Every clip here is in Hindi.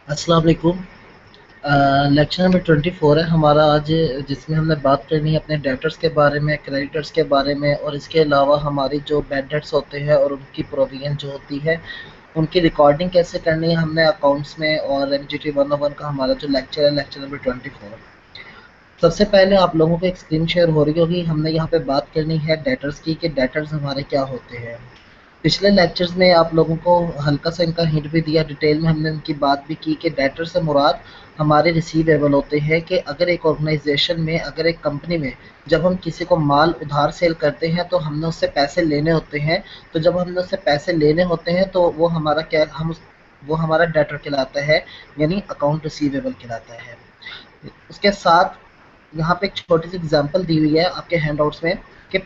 अस्सलाम वालेकुम। लेक्चर नंबर 24 है हमारा आज, जिसमें हमने बात करनी है अपने डेटर्स के बारे में, क्रेडिटर्स के बारे में, और इसके अलावा हमारी जो बैड डेट्स होते हैं और उनकी प्रोविजन जो होती है उनकी रिकॉर्डिंग कैसे करनी है हमने अकाउंट्स में। और MGT 101 का हमारा जो लेक्चर है, लेक्चर नंबर 24। सबसे पहले आप लोगों को एक स्क्रीन शेयर हो रही होगी। हमने यहाँ पे बात करनी है डेटर्स की, कि डेटर्स हमारे क्या होते हैं। पिछले लेक्चर्स में आप लोगों को हल्का सा इनका हिंट भी दिया, डिटेल में हमने इनकी बात भी की कि डेटर से मुराद हमारे रिसीवेबल होते हैं। कि अगर एक ऑर्गेनाइजेशन में, अगर एक कंपनी में जब हम किसी को माल उधार सेल करते हैं तो हमने उससे पैसे लेने होते हैं। तो जब हमने उससे पैसे लेने होते हैं तो वो हमारा क्या, वो हमारा डेटर कहलाता है, यानी अकाउंट रिसीवेबल कहलाता है। उसके साथ यहाँ पे एक छोटी सी एग्जांपल दी हुई है आपके हैंडआउट्स में, कि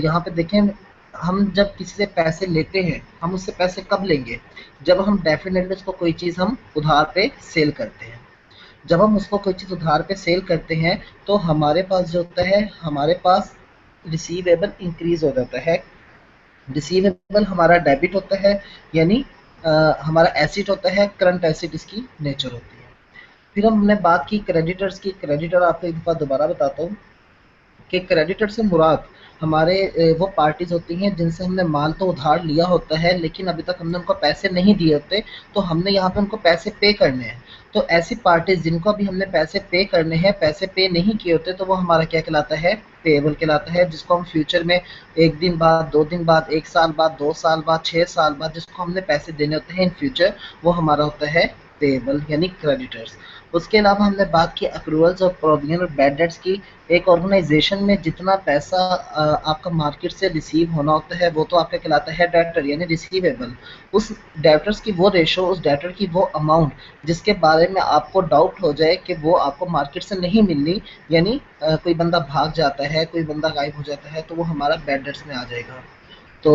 यहाँ पे देखें, हम जब किसी से पैसे लेते हैं, हम उससे पैसे कब लेंगे? जब हम डेफिनेटली उसको कोई चीज़ हम उधार पे सेल करते हैं। जब हम उसको कोई चीज़ उधार पे सेल करते हैं तो हमारे पास जो होता है, हमारे पास रिसीवेबल इंक्रीज हो जाता है। रिसीवेबल हमारा डेबिट होता है, यानी हमारा एसिड होता है, करंट एसिड इसकी नेचर होती है। फिर हमने बात की क्रेडिटर्स की। क्रेडिटर आपको एक दफ़ा दोबारा बताता हूँ कि क्रेडिटर से मुराद हमारे वो पार्टीज होती हैं जिनसे हमने माल तो उधार लिया होता है, लेकिन अभी तक हमने उनको पैसे नहीं दिए होते। तो हमने यहाँ पे उनको पैसे पे करने हैं। तो ऐसी पार्टीज जिनको अभी हमने पैसे पे करने हैं, पैसे पे नहीं किए होते, तो वो हमारा क्या कहलाता है? पेएबल कहलाता है। जिसको हम फ्यूचर में एक दिन बाद, 2 दिन बाद, 1 साल बाद, 2 साल बाद, 6 साल बाद जिसको हमने पैसे देने होते हैं इन फ्यूचर, वो हमारा होता है पेएबल यानी क्रेडिटर्स। उसके अलावा हमने बात की अक्रूवल्स और प्रोविजन और बैड डेट्स की। एक ऑर्गेनाइजेशन में जितना पैसा आपका मार्केट से रिसीव होना होता है वो तो आपका कहलाता है डेटर यानी रिसीवेबल। उस डेटर्स की वो रेशो, उस डेटर की वो अमाउंट जिसके बारे में आपको डाउट हो जाए कि वो आपको मार्केट से नहीं मिलनी, यानी कोई बंदा भाग जाता है, कोई बंदा गायब हो जाता है, तो वो हमारा बैड डेट्स में आ जाएगा। तो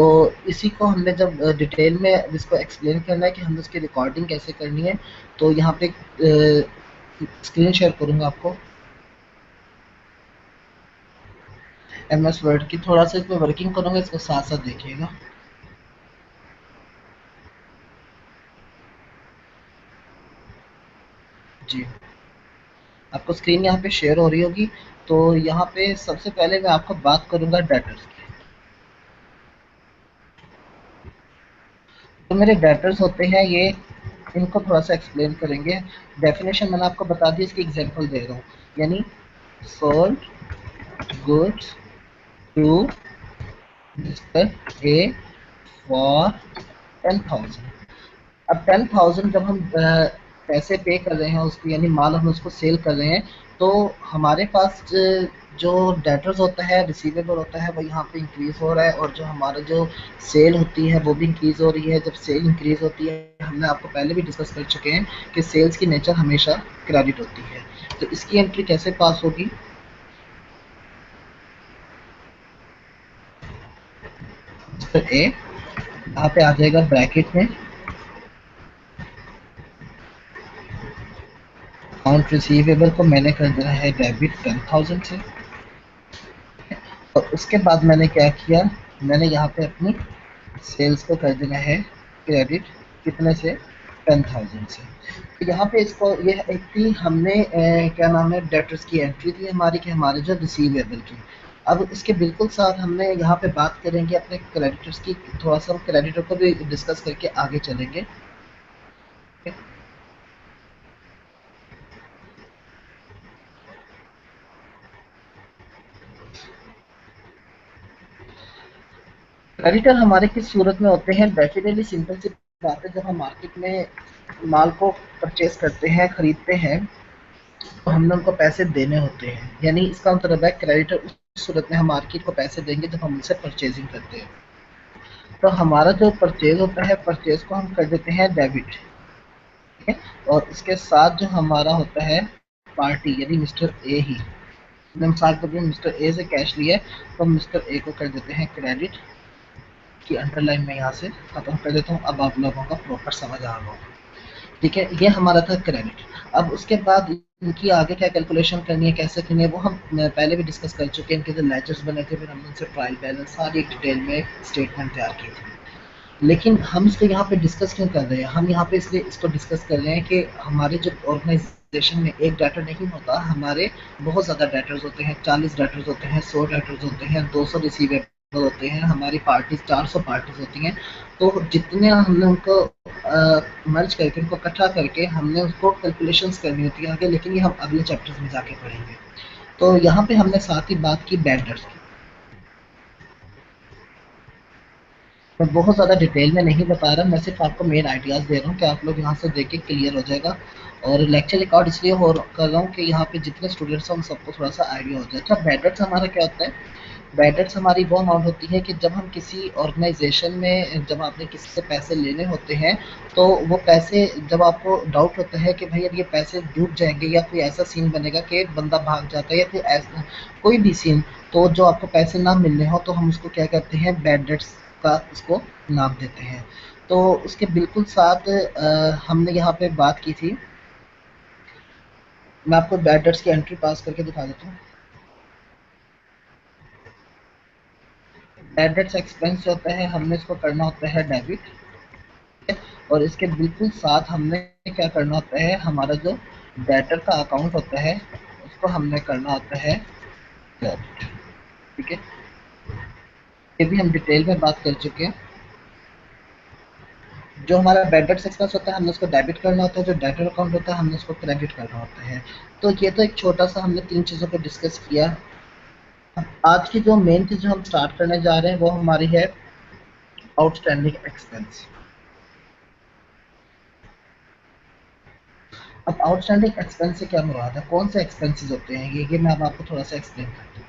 इसी को हमने जब डिटेल में इसको एक्सप्लेन करना है कि हमने उसकी रिकॉर्डिंग कैसे करनी है, तो यहाँ पे स्क्रीन शेयर करूँगा आपको MS वर्ड की। थोड़ा सा इसमें वर्किंग करूँगा, इसको साथ साथ देखिएगा। जी, आपको स्क्रीन यहाँ पे शेयर हो रही होगी। तो यहाँ पे सबसे पहले मैं आपको बात करूँगा डेटर्स की। तो मेरे डेटर्स होते हैं ये, इनको थोड़ा सा एक्सप्लेन करेंगे। डेफिनेशन मैंने आपको बता दी, इसकी एग्जांपल दे रहा हूँ। यानी sold goods to mister A for 10,000। अब 10,000 जब हम पैसे पे कर रहे हैं उसको, यानी माल हम उसको सेल कर रहे हैं, तो हमारे पास जो डेटर्स होता है, रिसीवेबल होता है, वो यहाँ पे इंक्रीज हो रहा है। और जो हमारा जो सेल होती है वो भी इंक्रीज हो रही है। जब सेल इंक्रीज होती है, हमने आपको पहले भी डिस्कस कर चुके हैं कि सेल्स की नेचर हमेशा क्रेडिट होती है। तो इसकी एंट्री कैसे पास होगी? मिस्टर ए यहाँ पे आ जाएगा ब्रैकेट में, अकाउंट रिसीवेबल को मैंने कर दिया है डेबिट 10,000 से। और उसके बाद मैंने क्या किया, मैंने यहाँ पे अपनी सेल्स को कर देना है क्रेडिट, कितने से? 10,000 से। तो यहाँ पे इसको ये एक थी हमने क्या नाम है, डेटर्स की एंट्री थी हमारी, कि हमारे जो रिसीवेबल की। अब इसके बिल्कुल साथ हमने यहाँ पे बात करेंगे अपने क्रेडिटर्स की। थोड़ा सा हम क्रेडिटर को भी डिस्कस करके आगे चलेंगे। क्रेडिटर हमारे किस सूरत में होते हैं? डेफिनेटली सिंपल सी बात है, जब हम मार्केट में माल को परचेज करते हैं, खरीदते हैं, तो हमने उनको पैसे देने होते हैं। यानी इसका मतलब है क्रेडिटर उस सूरत में हम मार्केट को पैसे देंगे जब हम उनसे परचेजिंग करते हैं। तो हमारा जो परचेज होता है, परचेज को हम कर देते हैं डेबिट, ठीक है। और इसके साथ जो हमारा होता है पार्टी, यानी मिस्टर ए ही, हमने मिसाल के लिए मिस्टर ए से कैश लिया है, तो हम मिस्टर ए को कर देते हैं क्रेडिट की। अंडरलाइन में यहाँ से खत्म कर देता हूँ। अब आप लोगों का प्रॉपर समझ आ रहा होगा, ठीक है। ये हमारा था क्रेडिट। अब उसके बाद इनकी आगे क्या कैलकुलेशन करनी है, कैसे करनी है, वो हम पहले भी डिस्कस कर चुके हैं। इनके जो लेजर्स बने थे, फिर हमने उनसे ट्रायल बैलेंस सारी एक डिटेल में स्टेटमेंट तैयार की थी। लेकिन हम इसको यहाँ पे डिस्कस क्यों कर रहे हैं? हम यहाँ पे इसलिए इसको डिस्कस कर रहे हैं कि हमारे जो ऑर्गेनाइजेशन में एक डाटा नहीं होता, हमारे बहुत ज़्यादा डाटर्स होते हैं, 40 डाटर्स होते हैं, 100 डाटर्स होते हैं, 200 रिसीवेबल होते हैं, हमारी पार्टीज 400 पार्टीज होती हैं। तो जितने हमने उनको मर्ज करके उनको इकट्ठा करके हमने उसको कैलकुलेशंस करनी होती है आगे, लेकिन ये हम अगले चैप्टर्स में जाके पढ़ेंगे। तो यहाँ पे हमने साथ ही बात की बैंडर्स की। मैं बहुत ज़्यादा डिटेल में नहीं बता रहा, मैं सिर्फ आपको मेन आइडियाज़ दे रहा हूँ कि आप लोग यहाँ से देख के क्लियर हो जाएगा। और लेक्चर रिकॉर्ड इसलिए हो कर रहा हूँ कि यहाँ पे जितने स्टूडेंट्स हैं उन सबको थोड़ा सा आइडिया हो जाए। अच्छा, बैडर्स हमारा क्या होता है? बैडर्स हमारी वो अमाउंट होती है कि जब हम किसी ऑर्गेनाइजेशन में, जब आपने किसी से पैसे लेने होते हैं, तो वो पैसे जब आपको डाउट होता है कि भाई अब ये पैसे डूब जाएंगे या कोई ऐसा सीन बनेगा कि बंदा भाग जाता है या फिर ऐसा कोई भी सीन, तो जो आपको पैसे ना मिलने हो तो हम उसको क्या कहते हैं, बैड डेट्स का उसको नाम देते हैं। तो उसके बिल्कुल साथ हमने यहाँ पे बात की थी। मैं आपको बैड डेट्स की एंट्री पास करके दिखा देता हूँ। बैड डेट्स एक्सपेंस होता है, हमने इसको करना होता है डेबिट। और इसके बिल्कुल साथ हमने क्या करना होता है, हमारा जो डेटर का अकाउंट होता है उसको हमने करना होता है क्रेडिट। ठीक है, ये भी हम डिटेल में बात कर चुके हैं। जो हमारा बैड डेट्स एक्सपेंस होता है हमने उसको डेबिट करना होता है, जो डेटर अकाउंट होता है हमने उसको क्रेडिट करना होता है। तो ये तो एक छोटा सा हमने 3 चीज़ों को डिस्कस किया। आज की जो मेन चीज़ जो हम स्टार्ट करने जा रहे हैं वो हमारी है आउटस्टैंडिंग एक्सपेंस। अब आउटस्टैंडिंग एक्सपेंस से क्या मुराद है, कौन से एक्सपेंसेस होते हैं, ये मैं अब आपको थोड़ा सा एक्सप्लेन करता हूँ।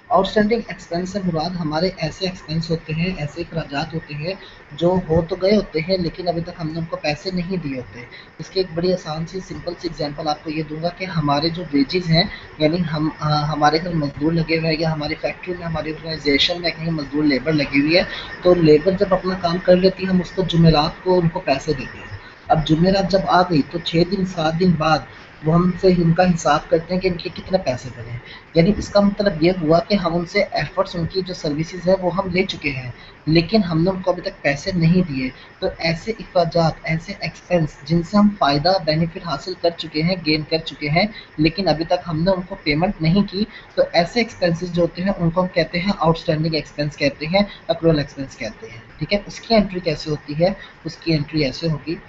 आउटस्टैंडिंग एक्सपेंस से मुराद हमारे ऐसे एक्सपेंस होते हैं, ऐसे अखराजात होते हैं जो हो तो गए होते हैं लेकिन अभी तक हमने उनको पैसे नहीं दिए होते। इसकी एक बड़ी आसान सी सिंपल सी एग्जांपल आपको ये दूंगा कि हमारे जो वेजेस हैं, यानी हम हमारे घर मजदूर लगे हुए हैं या हमारी फैक्ट्री में, हमारी ऑर्गेनाइजेशन में कहीं मजदूर लेबर लगी हुई है, तो लेबर जब अपना काम कर लेती है हम उसको जुमेरात को उनको पैसे देते हैं। अब जुमेरात जब आ गई तो 6 दिन 7 दिन बाद वो हमसे इनका हिसाब करते हैं कि इनके कितने पैसे बने। यानी इसका मतलब ये हुआ कि हम उनसे एफर्ट्स, उनकी जो सर्विसेज है वो हम ले चुके हैं लेकिन हमने उनको अभी तक पैसे नहीं दिए। तो ऐसे अखराजात, ऐसे एक्सपेंस जिनसे हम फ़ायदा बेनिफिट हासिल कर चुके हैं, गेन कर चुके हैं, लेकिन अभी तक हमने उनको पेमेंट नहीं की, तो ऐसे एक्सपेंसेस जो होते हैं उनको हम कहते हैं आउटस्टैंडिंग एक्सपेंस कहते हैं, अक्रूवल एक्सपेंस कहते हैं। ठीक है, उसकी एंट्री कैसे होती है? उसकी एंट्री ऐसे होगी।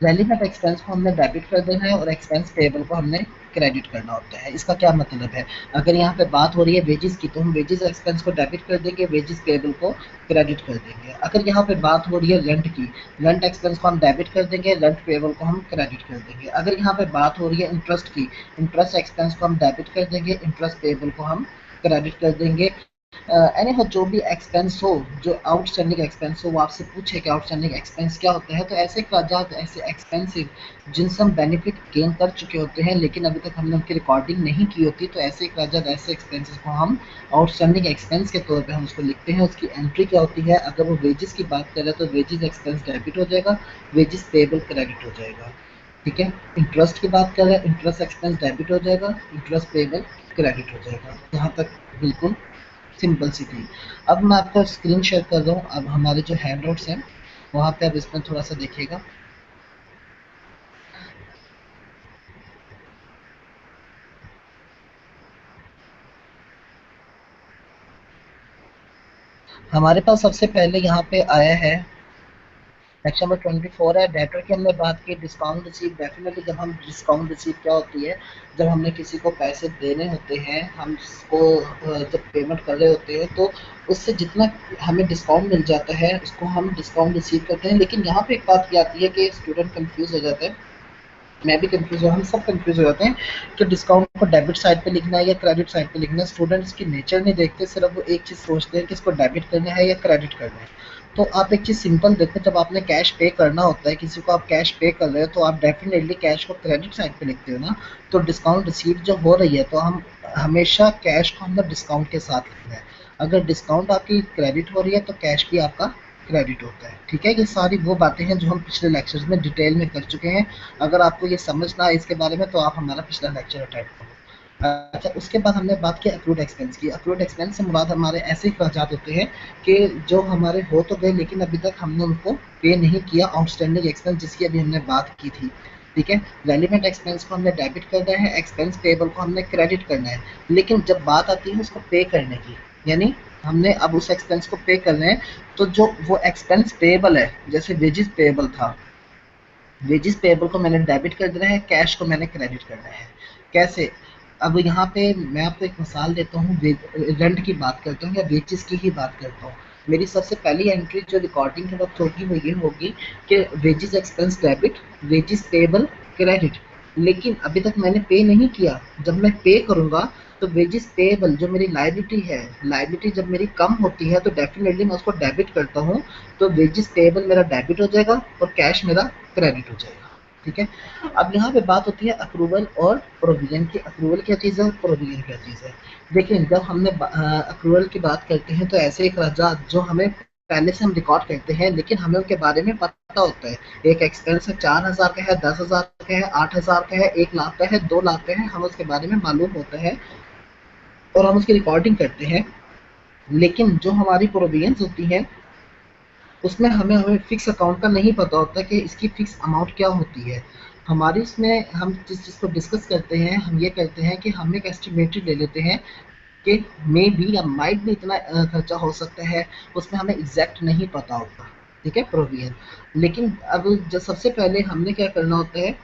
रेलिवेंट एक्सपेंस को हमने डेबिट कर देना है और एक्सपेंस पेबल को हमने क्रेडिट करना होता है। इसका क्या मतलब है? अगर यहाँ पे बात हो रही है वेजेस की तो हम वेजेस एक्सपेंस को डेबिट कर देंगे, वेजेस पेबल को क्रेडिट कर देंगे। अगर यहाँ पे बात हो रही है रेंट की, रेंट एक्सपेंस को हम डेबिट कर देंगे, रेंट पेबल को हम क्रेडिट कर देंगे। अगर यहाँ पे बात हो रही है इंटरेस्ट की, इंटरेस्ट एक्सपेंस को हम डेबिट कर देंगे, इंटरेस्ट पेबल को हम क्रेडिट कर देंगे। एनी हो, जो भी एक्सपेंस हो, जो आउटस्टैंडिंग एक्सपेंस हो, वो आपसे पूछे कि आउटस्टैंडिंग एक्सपेंस क्या होता है, तो ऐसे अखराजात, ऐसे एक्सपेंसिव जिनसे हम बेनिफिट गेन कर चुके होते हैं लेकिन अभी तक हमने उनकी रिकॉर्डिंग नहीं की होती, तो ऐसे अखराजात, ऐसे एक्सपेंसेस को हम आउटस्टैंडिंग एक्सपेंस के तौर पे हम उसको लिखते हैं। उसकी एंट्री क्या होती है? अगर वो वेजेस की बात करें तो वेजेस एक्सपेंस डेबिट हो जाएगा, वेजेस पेबल क्रेडिट हो जाएगा। ठीक है, इंटरेस्ट की बात करें, इंटरेस्ट एक्सपेंस डेबिट हो जाएगा, इंटरेस्ट पेबल क्रेडिट हो जाएगा। यहाँ तक बिल्कुल सिंपल सी थी। अब मैं आपको स्क्रीन शेयर कर रहा हूँ, अब हमारे जो हैंडआउट्स हैं वहाँ पे अब इसमें थोड़ा सा देखिएगा। हमारे पास सबसे पहले यहाँ पे आया है सेक्शन नंबर 24 है, डेटर की हमने बात की। डिस्काउंट रिसीव, डेफिनेटली जब हम डिस्काउंट रिसीव क्या होती है, जब हमने किसी को पैसे देने होते हैं, हम उसको जब पेमेंट कर रहे होते हैं तो उससे जितना हमें डिस्काउंट मिल जाता है उसको हम डिस्काउंट रिसीव करते हैं। लेकिन यहाँ पे एक बात की आती है कि स्टूडेंट कंफ्यूज हो जाते हैं, मैं भी कंफ्यूज हूँ, हम सब कंफ्यूज हो जाते हैं कि डिस्काउंट को डेबिट साइड पे लिखना है या क्रेडिट साइड पे लिखना है। स्टूडेंट्स की नेचर नहीं देखते, सिर्फ वो एक चीज़ सोचते हैं कि इसको डेबिट करना है या क्रेडिट करना है। तो आप एक चीज़ सिंपल देखो, जब आपने कैश पे करना होता है, किसी को आप कैश पे कर रहे हो तो आप डेफिनेटली कैश को क्रेडिट साइड पे लिखते हो ना। तो डिस्काउंट रिसीव जो हो रही है तो हम हमेशा कैश को हमने डिस्काउंट के साथ लिखना है। अगर डिस्काउंट आपकी क्रेडिट हो रही है तो कैश भी आपका क्रेडिट होता है। ठीक है, ये सारी वो बातें हैं जो हम पिछले लेक्चर्स में डिटेल में कर चुके हैं। अगर आपको ये समझ ना आए इसके बारे में तो आप हमारा पिछला लेक्चर अटेंड करो। अच्छा, उसके बाद हमने बात की अक्रूड एक्सपेंस की। अक्रूड एक्सपेंस से मुराद हमारे ऐसे अखराजात होते हैं कि जो हमारे हो तो गए लेकिन अभी तक हमने उनको पे नहीं किया, आउटस्टैंडिंग एक्सपेंस जिसकी अभी हमने बात की थी। ठीक है, रेलिवेंट एक्सपेंस को हमने डेबिट करना है, एक्सपेंस पेबल को हमने क्रेडिट करना है। लेकिन जब बात आती है उसको पे करने की, यानी हमने अब उस एक्सपेंस को पे करना है, तो जो वो एक्सपेंस पेबल है, जैसे वेजेस पेबल था, वेजेस पेबल को मैंने डेबिट कर देना है, कैश को मैंने क्रेडिट करना है। कैसे? अब यहाँ पे मैं आपको एक मिसाल देता हूँ, रेंट की बात करता हूँ या वेजेस की ही बात करता हूँ। मेरी सबसे पहली एंट्री जो रिकॉर्डिंग के वक्त होगी वो ये होगी कि wages expense debit, wages payable credit. लेकिन अभी तक मैंने पे नहीं किया। जब मैं पे करूंगा तो वेजेस पेबल जो मेरी लाइबिलिटी है, लाइबिलिटी जब मेरी कम होती है तो डेफिनेटली मैं उसको डेबिट करता हूँ, तो वेजेस पेबल मेरा डेबिट हो जाएगा और कैश मेरा क्रेडिट हो जाएगा। ठीक है, अब यहाँ पे बात होती है अप्रूवल और प्रोविजन की। अप्रूवल क्या चीज़ है, प्रोविजन क्या चीज़ है। देखिए, जब हमने अप्रूवल की बात करते हैं तो ऐसे अखराजात जो हमें पहले से हम रिकॉर्ड करते हैं लेकिन हमें उनके बारे में पता होता है। एक एक्सपेंस है 4,000 का है, 10,000 का है, 8,000 का है, 1 लाख का है, 2 लाख का है, हम उसके बारे में मालूम होता है और हम उसकी रिकॉर्डिंग करते हैं। लेकिन जो हमारी प्रोविजंस होती हैं उसमें हमें हमें फिक्स अकाउंट का नहीं पता होता कि इसकी फिक्स अमाउंट क्या होती है। हमारी इसमें हम जिस चीज़ को डिस्कस करते हैं हम ये कहते हैं कि हम एक एस्टिमेटेड ले लेते हैं कि मे बी या माइट भी इतना खर्चा हो सकता है, उसमें हमें एग्जैक्ट नहीं पता होता। ठीक है, प्रोविजन। लेकिन अब जो सबसे पहले हमने क्या करना होता है,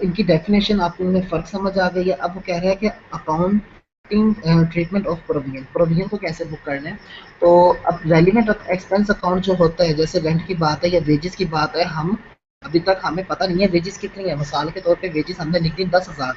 इनकी डेफिनेशन आपको इनमें फ़र्क समझ आ गई है। अब वो कह रहा है कि accounting treatment of provision, provision को कैसे बुक करना है। तो अब रेलिवेंट एक्सपेंस अकाउंट जो होता है, जैसे रेंट की बात है या वेजेस की बात है, हम अभी तक हमें पता नहीं है वेजेस कितनी है। मिसाल के तौर पे वेजेस हमने लिख दी 10,000,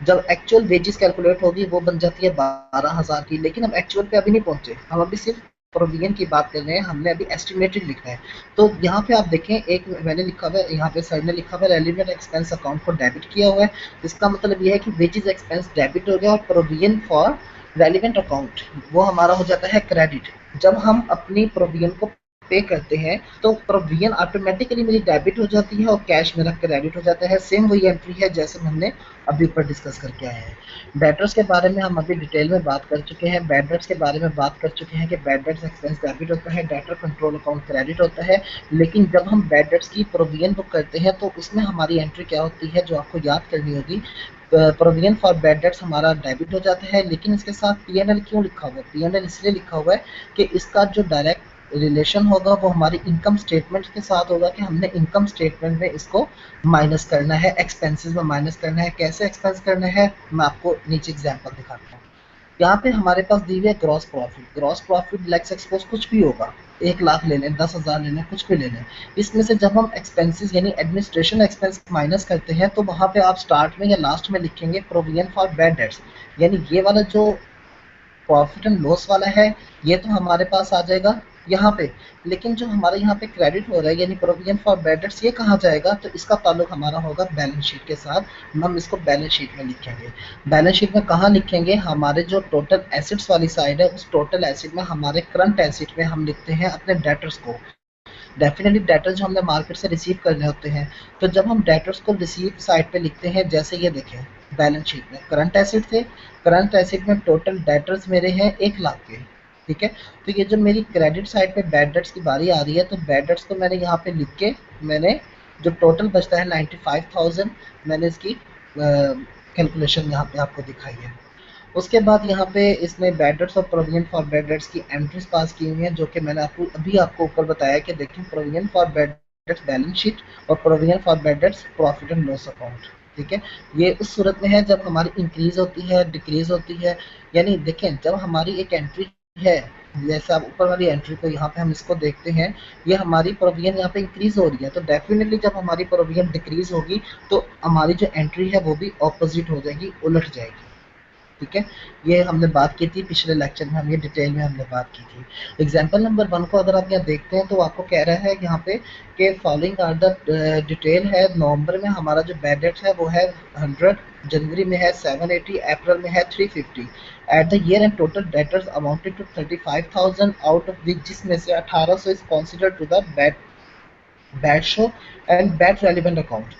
जब एक्चुअल वेजेस कैलकुलेट होगी वो बन जाती है 12,000 की, लेकिन हम एक्चुअल पे अभी नहीं पहुंचे, हम अभी सिर्फ प्रोविजन की बात कर रहे हैं, हमने अभी एस्टिमेटेड लिखना है। तो यहाँ पे आप देखें, एक मैंने लिखा हुआ है, यहाँ पे सर ने लिखा हुआ है रेलिवेंट एक्सपेंस अकाउंट को डेबिट किया हुआ है। इसका मतलब ये है कि वेजेस एक्सपेंस डेबिट हो गया और प्रोविजन फॉर रेलिवेंट अकाउंट वो हमारा हो जाता है क्रेडिट। जब हम अपनी प्रोविजन को पे करते हैं तो प्रोविजन ऑटोमेटिकली मेरी डेबिट हो जाती है और कैश मेरा क्रेडिट हो जाता है। सेम वही एंट्री है जैसे हमने अभी ऊपर डिस्कस करके आए हैं। बैडर्स के बारे में हम अभी डिटेल में बात कर चुके हैं, बैडर्स के बारे में बात कर चुके हैं कि बैडर्स एक्सपेंस डेबिट होता है, डेटर कंट्रोल अकाउंट क्रेडिट होता है। लेकिन जब हम बैडर्स की प्रोविजन बुक करते हैं तो उसमें हमारी एंट्री क्या होती है जो आपको याद करनी होगी। प्रोविजन फॉर बैड डेट्स हमारा डेबिट हो जाता है, लेकिन इसके साथ पीएनएल क्यों लिखा हुआ है, पीएनएल इसलिए लिखा हुआ है कि इसका जो डायरेक्ट रिलेशन होगा वो हमारी इनकम स्टेटमेंट के साथ होगा कि हमने इनकम स्टेटमेंट में इसको माइनस करना है, एक्सपेंसेस में माइनस करना है। कैसे एक्सपेंस करना है मैं आपको नीचे एग्जांपल दिखाता हूँ। यहाँ पे हमारे पास दी हुई है gross profit. Gross profit let's suppose कुछ भी होगा, 1 लाख ले लें, 10,000 ले लें, कुछ भी ले लें। इसमें से जब हम एक्सपेंसेस यानी एडमिनिस्ट्रेशन एक्सपेंस माइनस करते हैं तो वहाँ पे आप स्टार्ट में या लास्ट में लिखेंगे प्रोविजन फॉर बैड डेट्स, यानी ये वाला जो प्रॉफिट एंड लॉस वाला है ये तो हमारे पास आ जाएगा यहाँ पे। लेकिन जो हमारे यहाँ पे क्रेडिट हो रहा है यानी प्रोविजन फॉर बैड डेट्स, ये कहाँ जाएगा, तो इसका ताल्लुक हमारा होगा बैलेंस शीट के साथ। हम इसको बैलेंस शीट में लिखेंगे। बैलेंस शीट में कहाँ लिखेंगे, हमारे जो टोटल एसिड्स वाली साइड है उस टोटल एसिड में हमारे करंट एसिड में हम लिखते हैं अपने डेटर्स को। डेफिनेटली डेटर्स जो हमने मार्केट से रिसीव करने होते हैं, तो जब हम डेटर्स को रिसीव साइड पे लिखते हैं, जैसे ये देखें बैलेंस शीट में करंट एसिड थे, करंट एसिड में टोटल डेटर्स मेरे हैं 1 लाख के। ठीक है, तो ये जो मेरी क्रेडिट साइड पे बैड डेट्स की बारी आ रही है तो बैड डेट्स को मैंने यहाँ पे लिख के मैंने जो टोटल बचता है 95,000 मैंने इसकी कैलकुलेशन यहाँ पे आपको दिखाई है। उसके बाद यहाँ पे इसमें बैड डेट्स और प्रोविजन फॉर बैड डेट्स की एंट्रीज पास की हुई हैं जो कि मैंने आपको अभी आपको ऊपर बताया कि देखिए provision for bad debts balance sheet और provision for bad debts profit and loss account. ठीक है, ये उस सूरत में है जब हमारी इंक्रीज होती है, डिक्रीज होती है। यानी देखें जब हमारी एक एंट्री है, जैसे आप ऊपर वाली एंट्री को यहाँ पे हम इसको देखते हैं, ये हमारी प्रोविजन यहाँ पे इंक्रीज हो रही है, तो डेफिनेटली जब हमारी प्रोविजन डिक्रीज होगी तो हमारी जो एंट्री है वो भी ऑपोजिट हो जाएगी, उलट जाएगी। ठीक है, ये हमने बात की थी पिछले लेक्चर में, हम ये डिटेल में हमने बात की थी। एग्जाम्पल नंबर 1 को अगर आप यहाँ देखते हैं तो आपको कह रहा है यहाँ पे कि फॉलोइंग आर द डिटेल है। नवंबर में हमारा जो बैड डेट है वो है 100, जनवरी में है 780, अप्रैल में है 350। At the year end total debtors amounted to 35,000, out of which जिसमें से 1800 is considered to the bad bad show and bad relevant account.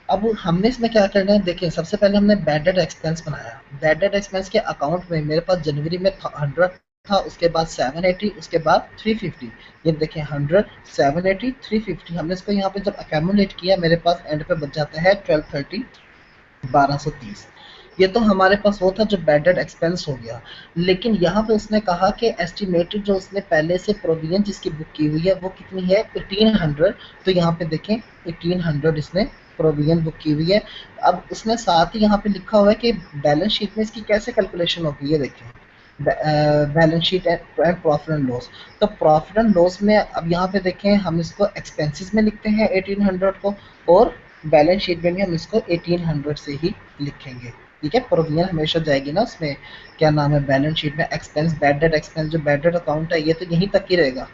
अब हमने इसमें क्या करना है, देखिए सबसे पहले हमने बैड डेट एक्सपेंस बनाया। बैड डेट एक्सपेंस के अकाउंट में मेरे पास जनवरी में 100 था, उसके बाद 780, उसके बाद 350। ये देखिए 100, 780, 350, हमने इसको यहाँ पे जब अकेमुलेट किया मेरे पास एंड पे बच जाता है 1230, 1230। ये तो हमारे पास वो था जो बैड डेट एक्सपेंस हो गया। लेकिन यहाँ पे उसने कहा कि एस्टिमेटेड जो उसने पहले से प्रोविजन जिसकी बुक की हुई है वो कितनी है, 1800। तो यहाँ पे देखें 1800 इसने प्रोविजन बुक की हुई है। अब उसने साथ ही यहाँ पे लिखा हुआ है कि बैलेंस शीट में इसकी कैसे कैलकुलेशन होगी, ये देखें balance sheet and profit and loss. तो प्रॉफिट एंड लॉस में अब यहाँ पे देखें हम इसको एक्सपेंसेस में लिखते हैं 1800 को, और बैलेंस शीट में भी हम इसको 1800 से ही लिखेंगे। ठीक है, प्रोविजन हमेशा जाएगी ना उसमें, क्या नाम है, बैलेंस शीट में एक्सपेंस, बैड डेट एक्सपेंस जो बैड डेट अकाउंट है ये तो यहीं तक ही रहेगा।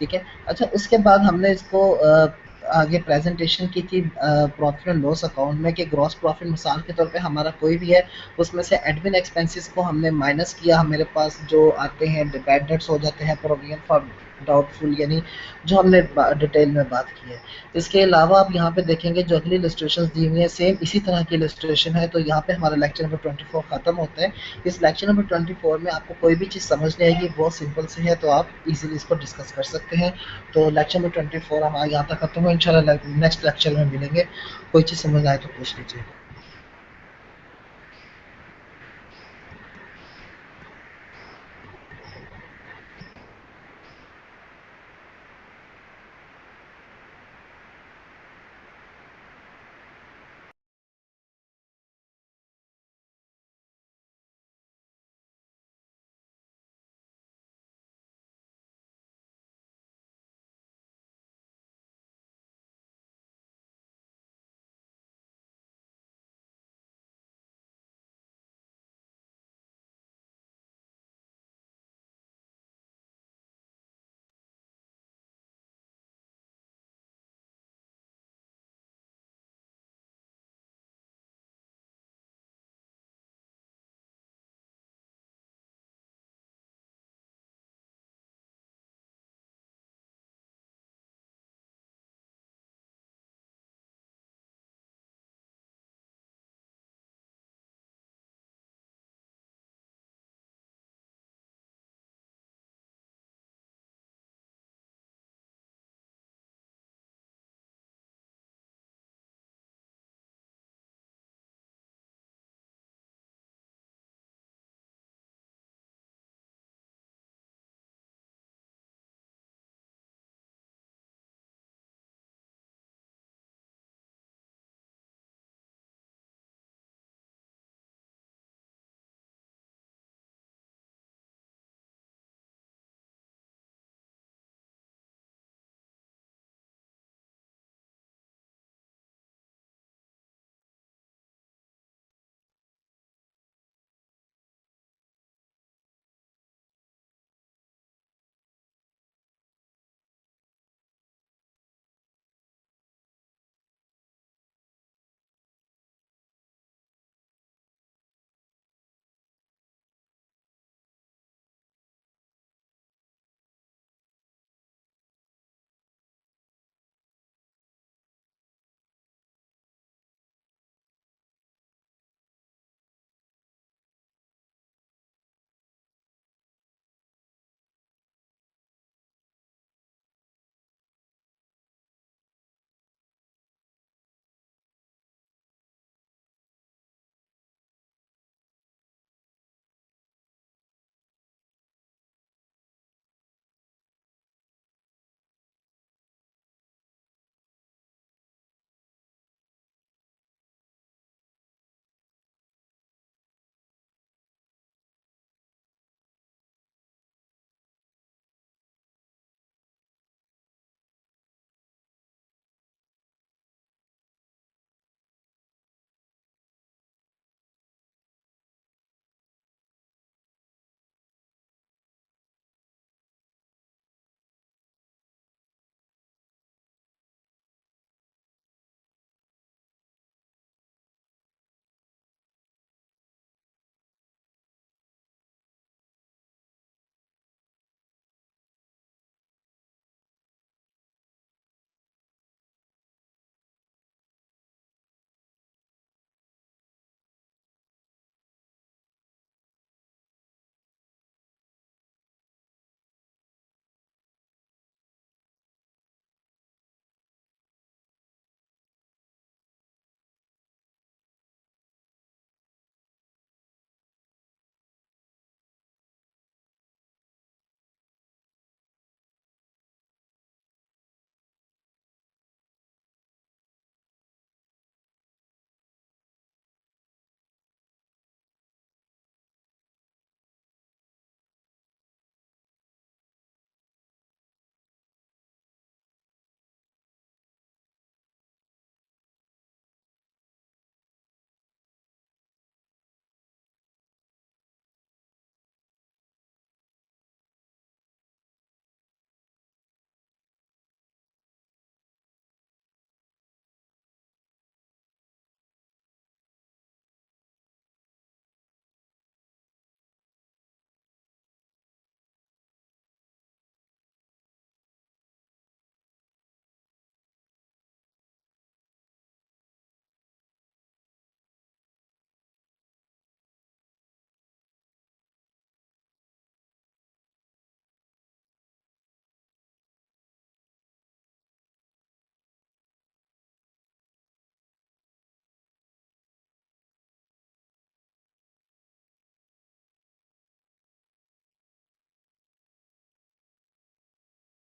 ठीक है, अच्छा उसके बाद हमने इसको आगे प्रेजेंटेशन की थी प्रॉफिट एंड लॉस अकाउंट में कि ग्रॉस प्रॉफिट मिसाल के तौर पे हमारा कोई भी है, उसमें से एडमिन एक्सपेंसेस को हमने माइनस किया, मेरे पास जो आते हैं बैड डेट्स हो जाते हैं, प्रोविजन फॉर डाउटफुल, यानी जो हमने डिटेल में बात की है। इसके अलावा आप यहाँ पे देखेंगे जो अगली इलस्ट्रेशन दी हुई है सेम इसी तरह की इलस्ट्रेशन है। तो यहाँ पे हमारा लेक्चर नंबर 24 खत्म होता है। इस लेक्चर नंबर 24 में आपको कोई भी चीज़ समझ नहीं आएगी, बहुत सिंपल से है, तो आप इजीली इसको डिस्कस कर सकते हैं। तो लेक्चर नंबर 24 हमारा यहाँ तक खत्म हो, इंशाल्लाह नेक्स्ट लेक्चर में मिलेंगे। कोई चीज़ समझ आए तो पूछ लीजिए।